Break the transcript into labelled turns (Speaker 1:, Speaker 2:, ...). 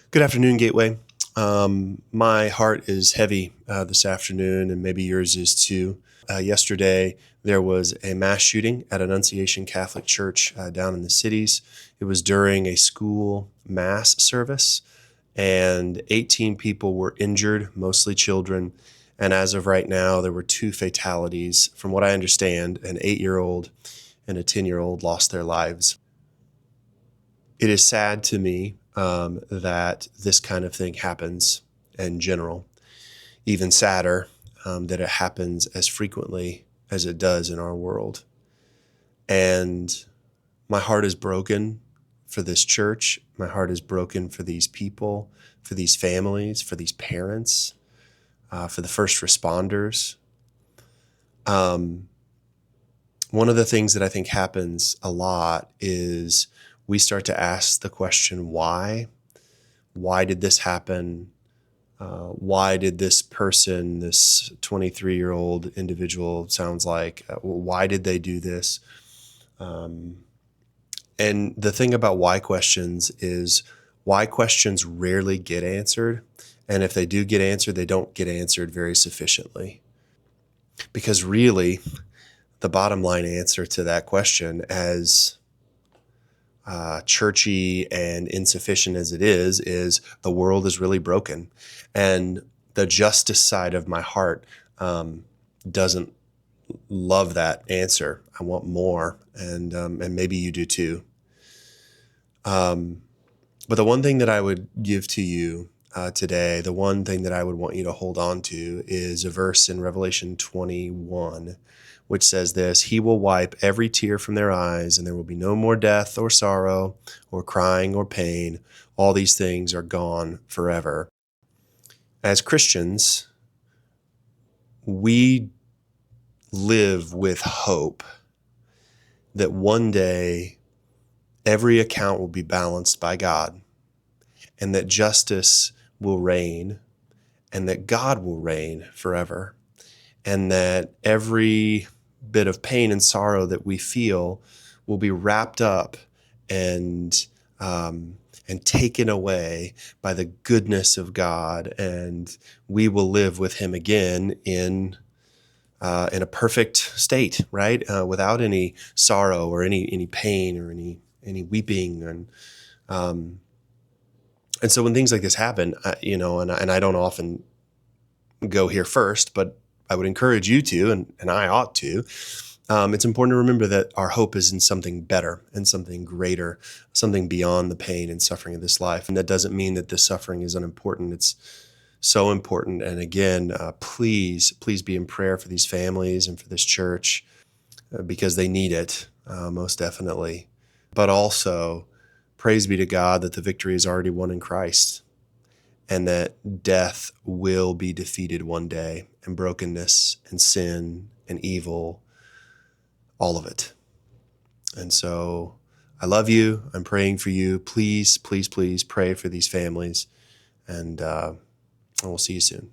Speaker 1: Good afternoon, Gateway. My heart is heavy this afternoon, and maybe yours is too. Yesterday, there was a mass shooting at Annunciation Catholic Church down in the cities. It was during a school mass service, and 18 people were injured, mostly children. And as of right now, there were two fatalities. From what I understand, an 8-year-old and a 10-year-old lost their lives. It is sad to me that this kind of thing happens in general. Even sadder that it happens as frequently as it does in our world. And my heart is broken for this church. My heart is broken for these people, for these families, for these parents, for the first responders. One of the things that I think happens a lot is we start to ask the question, why? Why did this happen? Why did this person, this 23-year-old individual, sounds like, why did they do this? And the thing about why questions is why questions rarely get answered. And if they do get answered, they don't get answered very sufficiently. Because really, the bottom line answer to that question, as churchy and insufficient as it is the world is really broken. And the justice side of my heart doesn't love that answer. I want more, and maybe you do too. But the one thing that I would give to you today, the one thing that I would want you to hold on to is a verse in Revelation 21, which says this: He will wipe every tear from their eyes, and there will be no more death or sorrow or crying or pain. All these things are gone forever. As Christians, we live with hope that one day every account will be balanced by God, and that justice will reign, and that God will reign forever, and that every bit of pain and sorrow that we feel will be wrapped up and taken away by the goodness of God, and we will live with Him again in a perfect state, right? Without any sorrow or any pain or any weeping, and so when things like this happen, and I don't often go here first, but I would encourage you to, and I ought to. It's important to remember that our hope is in something better and something greater, something beyond the pain and suffering of this life. And that doesn't mean that this suffering is unimportant. It's so important. And again, please be in prayer for these families and for this church because they need it, most definitely. But also, praise be to God that the victory is already won in Christ, and that death will be defeated one day, and brokenness and sin and evil, all of it. And so I love you. I'm praying for you. Please pray for these families, and we'll see you soon.